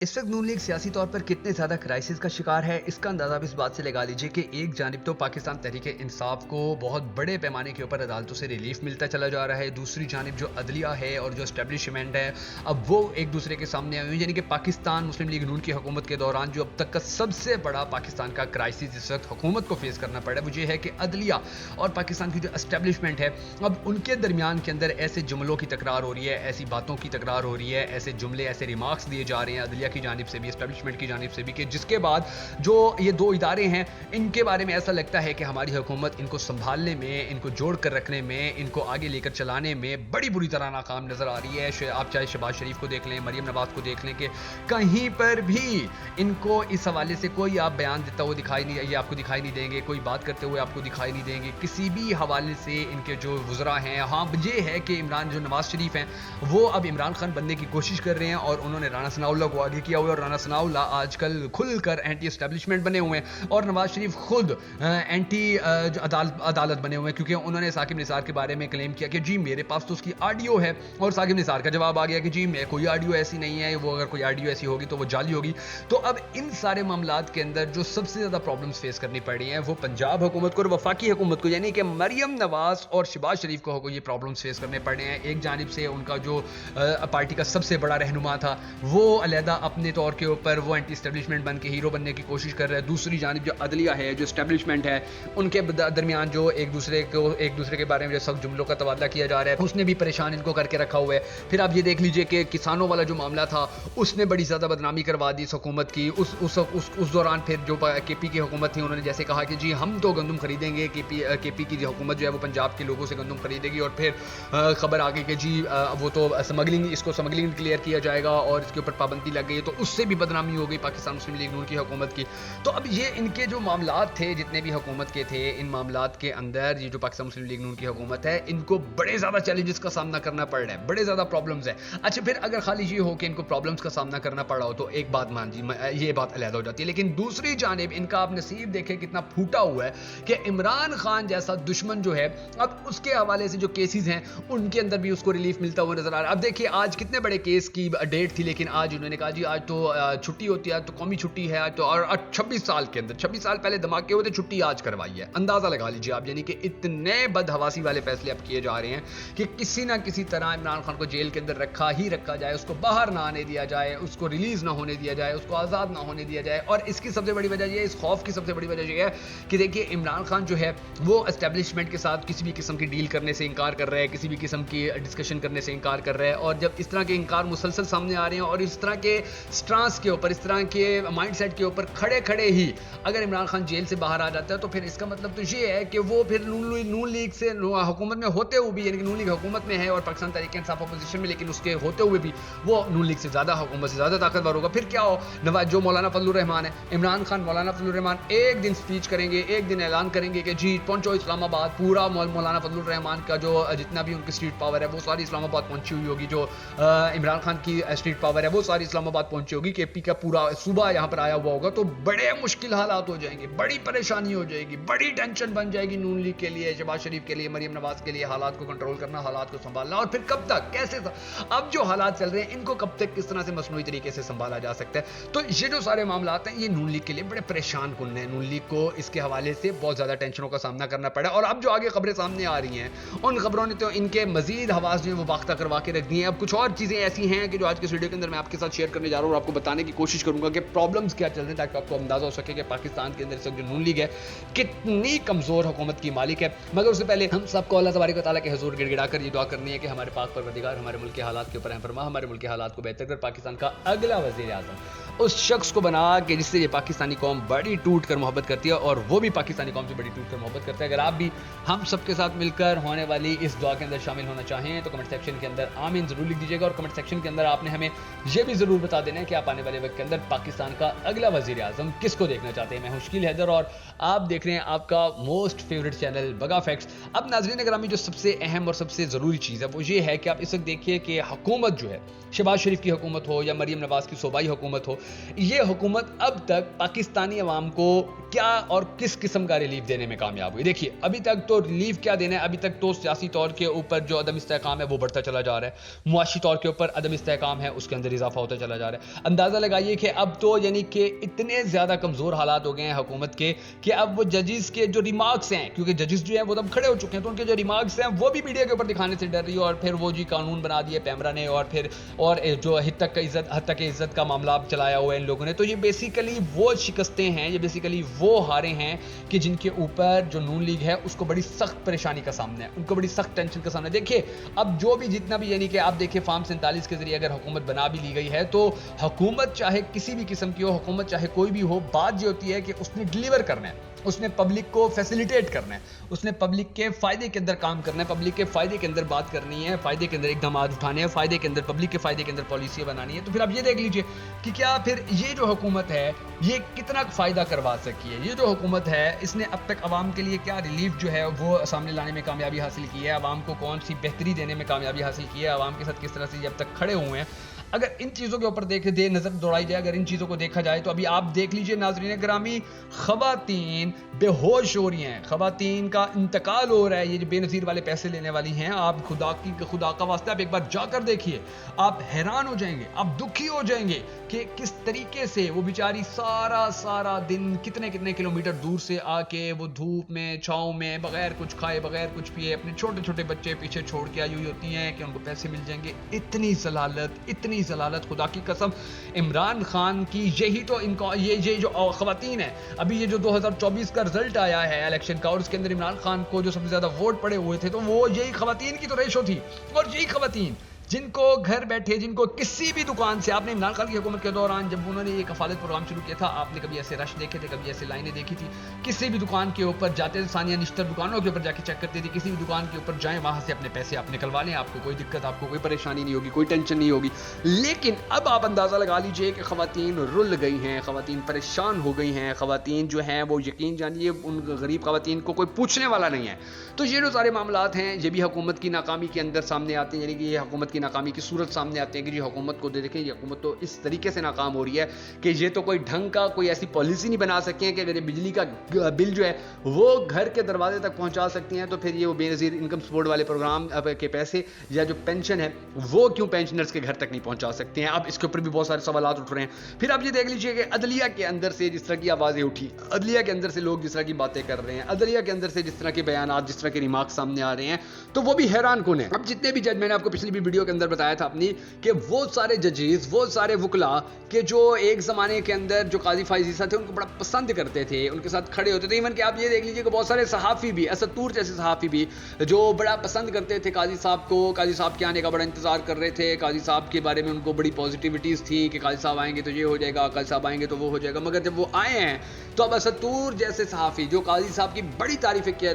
इस वक्त नून लीग सियासी तौर पर कितने ज़्यादा क्राइसिस का शिकार है, इसका अंदाज़ा आप इस बात से लगा लीजिए कि एक जानिब तो पाकिस्तान तहरीक इंसाफ को बहुत बड़े पैमाने के ऊपर अदालतों से रिलीफ मिलता चला जा रहा है। दूसरी जानिब जो अदलिया है और जो एस्टेब्लिशमेंट है, अब वो एक दूसरे के सामने आई हुई है। यानी कि पाकिस्तान मुस्लिम लीग नून की हुकूमत के दौरान जो अब तक का सबसे बड़ा पाकिस्तान का क्राइसिस इस वक्त हुकूमत को फेस करना पड़ा है, वो ये है कि अदलिया और पाकिस्तान की जो एस्टेब्लिशमेंट है, अब उनके दरमियान के अंदर ऐसे जुमलों की तकरार हो रही है, ऐसी बातों की तकरार हो रही है, ऐसे जुमले, ऐसे रिमार्क्स दिए जा रहे हैं अदलिया की जानिब से भी, एस्टेब्लिशमेंट की जानिब से भी, कि जिसके बाद जो ये दो इदारे हैं, इनके बारे में ऐसा लगता है कि हमारी हुकूमत इनको संभालने में, इनको जोड़ कर रखने में, इनको आगे लेकर चलाने में बड़ी बुरी तरह नाकाम नजर आ रही है। आप चाहे शहबाज शरीफ को देख लें, मरियम नवाज को देख लें, कि कहीं पर भी इनको इस हवाले से कोई आप बयान देता हुआ दिखाई नहीं, ये आपको दिखाई नहीं देंगे, कोई बात करते हुए आपको दिखाई नहीं देंगे किसी भी हवाले से। इनके जो वुज़रा हैं, हाँ ये है कि इमरान जो नवाज शरीफ हैं, वो अब इमरान खान बनने की कोशिश कर रहे हैं और उन्होंने राना सनाउल्लाह को आगे किया हुआ है, और राना सनाउल्लाह आजकल खुलकर एंटी एस्टेब्लिशमेंट बने हुए हैं, और नवाज शरीफ खुद एंटी अदालत बने हुए हैं, क्योंकि उन्होंने साकिब निसार के बारे में क्लेम किया कि जी मेरे पास तो उसकी ऑडियो है, और साकिब निसार का जवाब आ गया कि जी मैं कोई ऑडियो ऐसी नहीं है, वो अगर कोई ऑडियो ऐसी होगी तो वो जाली होगी। तो अब इन सारे मामलात के अंदर जो सबसे ज़्यादा प्रॉब्लम्स फेस करनी पड़ी हैं, वो पंजाब हुकूमत को और वफाकी हुकूमत को, यानी कि मरियम नवाज और शहबाज शरीफ को ये प्रॉब्लम्स फेस करने पड़े हैं। एक जानिब से उनका जो पार्टी का सबसे बड़ा रहनुमा था, वो अलहदा अपने तौर के ऊपर वो एंटी एस्टेब्लिशमेंट बन के हीरो बनने की कोशिश कर रहे हैं। दूसरी जानिब जो अदलिया है, जो एस्टेब्लिशमेंट है, उनके दरमियान जो एक दूसरे के बारे में जो सख्त जुमलों का तबादला किया जा रहा है, उसने भी परेशान इनको करके रखा हुआ है। फिर आप ये देख लीजिए कि किसानों वाला जो मामला था, उसने बड़ी ज़्यादा बदनामी करवा दी इस हुकूमत की। उस दौरान फिर जो केपी की हुकूमत थी, उन्होंने जैसे कहा कि जी हम तो गंदम खरीदेंगे, केपी की हुकूमत जो है वो पंजाब के लोगों से गंदम खरीदेगी, और फिर खबर आ गई कि जी वो तो स्मगलिंग क्लियर किया जाएगा और इसके ऊपर पाबंदी लग गई है, तो उससे भी बदनामी हो गई पाकिस्तान मुस्लिम लीग नून की हुकूमत की। तो अब ये इनके जो मामलात थे, जितने भी हुकूमत के थे, इन मामलात के अंदर ये जो पाकिस्तान मुस्लिम लीग नून की हुकूमत है, इनको बड़े ज़्यादा चैलेंजेस का सामना करना पड़ रहा है, बड़े ज़्यादा प्रॉब्लम्स है। अच्छा, फिर अगर खाली ये हो कि इनको प्रॉब्लम्स का सामना करना पड़ा हो, तो एक बात मान जी, ये बात अलग हो जाती है, लेकिन दूसरी जानिब इनका आप नसीब देखें कितना फूटा हुआ है कि इमरान खान जैसा दुश्मन जो है, अब उसके हवाले से जो केसेस हैं, उनके अंदर भी उसको रिलीफ मिलता हुआ नजर आ रहा है। अब देखिए आज कितने बड़े केस की डेट थी, लेकिन आज उन्होंने कहा जी आज तो छुट्टी होती है, आज तो कौमी छुट्टी है, आज तो, और 26 साल के अंदर, 26 साल पहले धमाके हुए थे, छुट्टी आज करवाई है। अंदाजा लगा लीजिए आप, यानी कि इतने बदहवासी वाले फैसले अब किए जा रहे हैं कि किसी ना किसी तरह इमरान खान को जेल के अंदर रखा जाए, उसको बाहर ना आने दिया जाए, उसको रिलीज ना होने दिया जाए, उसको आज़ाद ना होने दिया जाए। और इसकी सबसे बड़ी वजह यह है, इस खौफ की सबसे बड़ी वजह यह है कि देखिए इमरान खान जो है वो एस्टेब्लिशमेंट के साथ किसी भी किस्म की डील करने से इनकार कर रहा है, किसी भी किस्म की डिस्कशन करने से इनकार कर रहा है, और जब इस तरह के इनकार मुसलसल सामने आ रहे हैं और इस तरह के स्ट्रांस के ऊपर, इस तरह के माइंडसेट के ऊपर खड़े ही अगर इमरान खान जेल से बाहर आ जाता है, तो फिर इसका मतलब तो ये है कि वो फिर नून लीग से हुकूमत में होते हुए भी, यानी कि नून लीग हुकूमत में है और पाकिस्तान तहरीक इंसाफ अपोजिशन में, लेकिन उसके होते हुए भी वो नून लीग से ज़्यादा, हुकूमत से ज़्यादा ताकतवर होगा। फिर क्या हो, जो मौलाना फजलुर रहमान है, इमरान खान मौलाना फजलुर रहमान एक दिन स्पीच करेंगे, एक दिन ऐलान करेंगे कि जी पहुंचो इस्लामाबाद, पूरा मौलाना फजलुर रहमान का जो जितना भी उनकी स्ट्रीट पावर है वो सारी इस्लामाबाद पहुंची हुई होगी, जो इमरान खान की स्ट्रीट पावर है वो सारी इस्लामाबाद पहुंची होगी, केपी का पूरा सूबा यहाँ पर आया हुआ होगा, तो बड़े मुश्किल हालात हो जाएंगे, बड़ी परेशानी हो जाएगी, बड़ी टेंशन बन जाएगी नून लीग के लिए, शहबाज शरीफ के लिए, मरियम नवाज के लिए, हालात को कंट्रोल करना, हालात को संभालना। और फिर कब तक, कैसे अब जो हालात चल रहे हैं इनको कब तक किस तरह से मसनूई तरीके से संभाला जा सकता है। तो ये जो सारे मामलात हैं, ये नून लीग के लिए बड़े परेशान कुन हैं। नून लीग को इसके हवाले से बहुत ज़्यादा टेंशनों का सामना करना पड़ा, और अब जो आगे खबरें सामने आ रही हैं, उन खबरों ने तो इनके मजीद हवास जो है वो बाख्ता करवा के रख दी हैं। अब कुछ और चीज़ें ऐसी हैं कि जो आज के वीडियो के अंदर मैं आपके साथ शेयर करने जा रहा हूँ और आपको बताने की कोशिश करूंगा कि प्रॉब्लम्स क्या चल रहे हैं, ताकि आपको अंदाजा हो सके कि पाकिस्तान के अंदर इस वक्त जो नून लीग है कितनी कमजोर हुकूमत की मालिक है। मगर उससे पहले हम सबको अल्लाह तबारक व तआला के हुजूर गिड़गिड़ा कर ये दुआ करनी है कि हमारे पाक परवरदिगार हमारे मुल्क के हालात के ऊपर रहम फरमा, हमारे मुल्क के हालात को बेहतर कर पाकिस्तान का अगला वज़ीर आज़म उस शख्स को बना कि जिससे ये पाकिस्तानी कौम बड़ी टूट कर मोहब्बत करती है, और वो भी पाकिस्तानी कौम से बड़ी टूट कर मोहब्बत करता है। अगर आप भी हम सबके साथ मिलकर होने वाली इस दुआ के अंदर शामिल होना चाहें तो कमेंट सेक्शन के अंदर आमीन जरूर लिख दीजिएगा, और कमेंट सेक्शन के अंदर आपने हमें यह भी जरूर बता देना है कि आप आने वाले वक्त के अंदर पाकिस्तान का अगला वज़ीर आज़म किसको देखना चाहते हैं। मैं हूं शकील हैदर और आप देख रहे हैं आपका मोस्ट फेवरेट चैनल बगा फैक्ट्स। अब नाज़रीन ग्रामी, जो सबसे अहम और सबसे ज़रूरी चीज़ है वो ये है कि आप इस वक्त देखिए कि हुकूमत जो है, शहबाज शरीफ की हुकूमत हो या मरियम नवाज की सूबाई हुकूमत हो, یہ حکومت اب تک پاکستانی عوام کو کیا اور کس قسم کا ریلیف دینے میں کامیاب ہوئی؟ دیکھیے ابھی تک تو ریلیف کیا دینا ہے، ابھی تک تو سیاسی طور کے اوپر جو عدم استحکام ہے وہ بڑھتا چلا جا رہا ہے، معاشی طور کے اوپر عدم استحکام ہے اس کے اندر اضافہ ہوتا چلا جا رہا ہے۔ اندازہ لگائیے کہ اب تو یعنی کہ اتنے زیادہ کمزور حالات ہو گئے ہیں حکومت کے کہ اب وہ ججز کے جو ریمارکس ہیں، کیونکہ ججز جو ہیں وہ تب کھڑے ہو چکے ہیں، تو ان کے جو ریمارکس ہیں وہ بھی میڈیا کے اوپر دکھانے سے ڈر رہی ہے، اور پھر وہ جی قانون بنا دیے پیمرا نے، اور پھر اور جو حد تک عزت کا معاملہ چلایا ہوا ہے ان لوگوں نے۔ تو یہ بیسیکلی وہ شکستیں ہیں، یہ بیسیکلی وہ ہاریں ہیں کہ جن کے اوپر جو نون لیگ ہے اس کو بڑی سخت پریشانی کا سامنا ہے، ان کو بڑی سخت ٹینشن کا سامنا ہے۔ دیکھیے اب جو بھی جتنا بھی یعنی کہ آپ دیکھیں فارم 47 کے ذریعے اگر حکومت بنا بھی لی گئی ہے تو حکومت چاہے کسی بھی قسم کی ہو، حکومت چاہے کوئی بھی ہو، بات یہ ہوتی ہے کہ اس نے ڈیلیور کرنا ہے، اس نے پبلک کو فیسیلیٹیٹ کرنا ہے، اس نے پبلک کے فائدے کے اندر کام کرنا ہے، پبلک کے فائدے کے اندر بات کرنی ہے، فائدے کے اندر اقدامات اٹھانے ہیں، فائدے کے اندر پبلک کے فائدے کے اندر پالیسیاں بنانی ہے۔ تو پھر آپ یہ دیکھ لیجئے کہ کیا پھر یہ جو حکومت ہے یہ کتنا فائدہ کروا سکی ہے، یہ جو حکومت ہے اس نے اب تک عوام کے لیے کیا ریلیف جو ہے وہ سامنے لانے میں کامیابی حاصل کی ہے، عوام کو کون سی بہتری دینے میں کامیابی حاصل کی ہے، عوام کے ساتھ کس طرح سے یہ اب تک کھڑے ہوئے ہیں۔ اگر ان چیزوں کے اوپر نظر دوڑائی جائے، اگر ان چیزوں کو دیکھا جائے تو ابھی آپ دیکھ لیجئے ناظرین گرامی، خواتین بے ہوش ہو رہی ہیں، خواتین کا انتقال ہو رہا ہے، یہ جو بے نظیر والے پیسے لینے والی ہیں، آپ خدا کا واسطہ آپ ایک بار جا کر دیکھیے، آپ حیران ہو جائیں گے، آپ دکھی ہو جائیں گے کہ کس طریقے سے وہ بیچاری سارا دن کتنے کلومیٹر دور سے آ کے وہ دھوپ میں چھاؤں میں بغیر کچھ کھائے بغیر کچھ پیے اپنے چھوٹے بچے پیچھے چھوڑ کے آئی ہوئی ہوتی ہیں کہ ان کو پیسے مل جائیں گے۔ اتنی ذلالت خدا کی قسم، عمران خان کی یہی تو یہ جو خواتین ہیں، ابھی یہ جو 2024 کا رزلٹ آیا ہے الیکشن کا، اور اس کے اندر عمران خان کو جو سب سے زیادہ ووٹ پڑے ہوئے تھے تو وہ یہی خواتین کی تو ریشو تھی، اور یہی خواتین جن کو گھر بیٹھے، جن کو کسی بھی دکان سے، آپ نے عمران خان کی حکومت کے دوران جب انہوں نے یہ کفالت پروگرام شروع کیا تھا، آپ نے کبھی ایسے رش دیکھے تھے، کبھی ایسے لائنیں دیکھی تھی؟ کسی بھی دکان کے اوپر جاتے تھے، ثانیہ نشتر دکانوں کے اوپر جا کے چیک کرتے تھے، کسی بھی دکان کے اوپر جائیں، وہاں سے اپنے پیسے آپ نکلوا لیں، آپ کو کوئی دقت، آپ کو کوئی پریشانی نہیں ہوگی، کوئی ٹینشن نہیں ہوگی۔ لیکن اب آپ اندازہ لگا لیجئے کہ خواتین رل گئی ہیں، خواتین پریشان ہو گئی ہیں، خواتین جو ہیں وہ یقین جانیے ان غریب خواتین کو کوئی پوچھنے والا نہیں ہے۔ تو یہ جو سارے معاملات ہیں یہ بھی حکومت کی ناکامی کے اندر سامنے آتے ہیں، یعنی کہ یہ حکومت کی ناکامی کی صورت سامنے آتے ہیں کہ جی حکومت کو دیکھیں، یہ حکومت تو اس طریقے سے ناکام ہو رہی ہے کہ یہ تو کوئی ڈھنگ کا کوئی ایسی پالیسی نہیں بنا سکتی ہیں کہ اگر یہ بجلی کا بل جو ہے وہ گھر کے دروازے تک پہنچا سکتی ہیں، تو پھر یہ بے نظیر انکم سپورٹ والے پروگرام کے پیسے یا جو پینشن ہے وہ کیوں پینشنرز کے گھر تک نہیں پہنچا سکتے ہیں؟ اب اس کے اوپر بھی بہت سارے سوالات اٹھ رہے ہیں۔ پھر آپ یہ دیکھ لیجئے کہ عدلیہ کے اندر سے جس طرح کی آوازیں اٹھی، عدلیہ کے اندر سے لوگ جس طرح کی باتیں کر رہے ہیں، عدلیہ کے اندر سے جس طرح کے بیانات، جس طرح کے ریمارکس سامنے آ رہے ہیں، تو وہ بھی حیران کن ہے۔ اب جتنے بھی جج، میں نے آپ کو پچھلی بھی ویڈیو کے اندر بتایا تھا اپنی، کہ وہ سارے ججز، وہ سارے وکلا کہ جو ایک زمانے کے اندر جو قاضی فائز عیسیٰ تھے ان کو بڑا پسند کرتے تھے، ان کے ساتھ کھڑے ہوتے تھے، ایون کہ آپ یہ دیکھ لیجئے کہ بہت سارے صحافی بھی، اسد طور جیسے صحافی بھی جو بڑا پسند کرتے تھے قاضی صاحب کو، قاضی صاحب کے آنے کا بڑا انتظار کر رہے تھے، قاضی صاحب کے بارے میں ان کو بڑی پازیٹیوٹیز تھی کہ قاضی صاحب آئیں گے تو یہ ہو جائے گا، قاضی صاحب آئیں گے تو وہ ہو جائے گا۔ مگر جب وہ آئے ہیں تو اب اسد طور جیسے صحافی جو قاضی صاحب کی بڑی تعریفیں کیا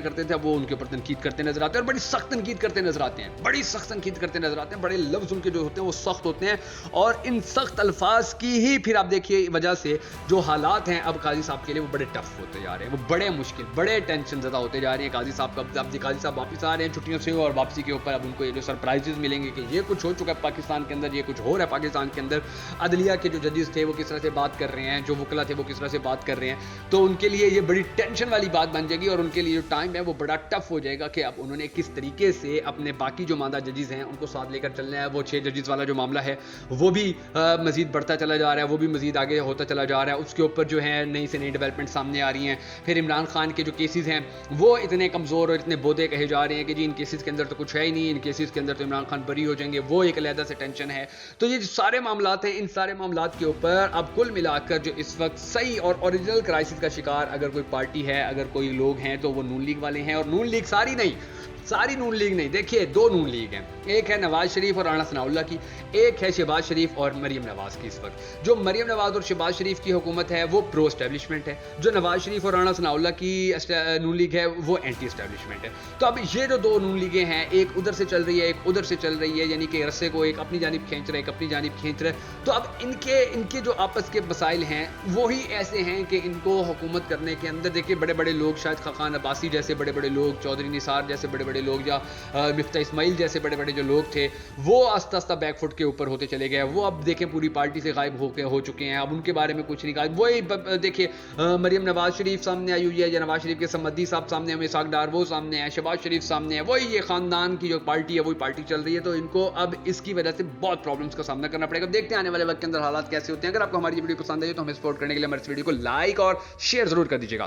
کرتے تھے، اب وہ ان کے اوپر تنقید کرتے نظر آتے ہیں، اور بڑی سخت تنقید کرتے نظر آتے ہیں، بڑی سخت تنقید کرتے نظر آتے ہیں، بڑے لفظ ان کے جو ہوتے ہیں وہ سخت ہوتے ہیں، اور ان سخت الفاظ کی ہی پھر آپ دیکھیے وجہ سے جو حالات ہیں اب قاضی صاحب کے لیے وہ بڑے ٹف ہوتے جا رہے ہیں، وہ بڑے مشکل، بڑے ٹینشن زدہ ہوتے جا رہے ہیں قاضی صاحب کا۔ اب قاضی صاحب واپس آ رہے ہیں چھٹیوں سے، اور واپسی کے اوپر اب ان کو یہ جو سرپرائزز ملیں گے کہ یہ کچھ ہو چکا ہے پاکستان کے اندر، یہ کچھ ہو رہا ہے پاکستان کے اندر، عدلیہ کے جو ججز تھے وہ کس طرح سے بات کر رہے ہیں، جو وکلا تھے وہ کس طرح سے بات کر رہے ہیں، تو ان کے لیے یہ بڑی ٹینشن والی بات بن جائے گی، اور ان کے لیے جو ٹائم ہے وہ بڑا ٹف ہو جائے گا کہ اب انہوں نے کس طریقے سے اپنے باقی جو ماندہ ججز ہیں ان کو ساتھ لے کر چلنا ہے۔ وہ 6 ججز والا جو معاملہ ہے وہ بھی مزید بڑھتا چلا جا رہا ہے، وہ بھی مزید آگے ہوتا چلا جا رہا ہے، اس کے اوپر جو ہے نئی سے نئی ڈیولپمنٹ سامنے آ رہی ہیں۔ پھر عمران خان کے جو کیسز ہیں وہ اتنے کمزور اور اتنے بودے کہے جا رہے ہیں کہ جی ان کیسز کے اندر تو کچھ ہے ہی نہیں، ان کیسز کے اندر تو عمران خان بری ہو جائیں گے، وہ ایک علیحدہ سے ٹینشن ہے۔ تو یہ جو سارے معاملات ہیں، ان سارے معاملات کے اوپر اب کل ملا کر جو اس وقت صحیح اور اوریجنل کرائسس کا شکار اگر کوئی پارٹی ہے، اگر کوئی لوگ ہیں تو وہ نون لیگ والے ہیں، اور نون لیگ ساری نون لیگ نہیں، دیکھیے 2 نون لیگ ہیں، ایک ہے نواز شریف اور رانا ثناء اللہ کی، ایک ہے شہباز شریف اور مریم نواز کی۔ اس وقت جو مریم نواز اور شہباز شریف کی حکومت ہے وہ پرو اسٹیبلشمنٹ ہے، جو نواز شریف اور رانا ثناء اللہ کی نون لیگ ہے وہ اینٹی اسٹیبلشمنٹ ہے۔ تو اب یہ جو 2 نون لیگیں ہیں، ایک ادھر سے چل رہی ہے، ایک ادھر سے چل رہی ہے، یعنی کہ رسے کو ایک اپنی جانب کھینچ رہا ہے، ایک اپنی جانب کھینچ رہا ہے۔ تو اب ان کے جو آپس کے مسائل ہیں وہی ایسے ہیں کہ ان کو حکومت کرنے کے اندر دیکھیے بڑے بڑے لوگ، شاید خاقان عباسی جیسے بڑے بڑے لوگ، چودھری نثار جیسے بڑے بڑے बड़े लोग या मिफ्ता इस्माइल जैसे बड़े बड़े जो लोग थे वो आस्ता आस्ता बैक फुट के ऊपर होते चले गए, वो अब देखें पूरी पार्टी से गायब हो चुके हैं, अब उनके बारे में कुछ नहीं कहा। वही देखिए मरियम नवाज शरीफ सामने आई हुई है, या नवाज शरीफ के समद्दी साहब सामने हैं, इसाक डार वो सामने है, शहबाज शरीफ सामने है, वही ये खानदान की जो पार्टी है वही पार्टी चल रही है। तो इनको अब इसकी वजह से बहुत प्रॉब्लम्स का सामना करना पड़ेगा। देखते हैं आने वाले वक्त के अंदर हालात कैसे होते हैं। अगर आपको हमारी वीडियो पसंद आई तो हमें सपोर्ट करने के लिए हमारे वीडियो को लाइक और शेयर जरूर कर दीजिएगा।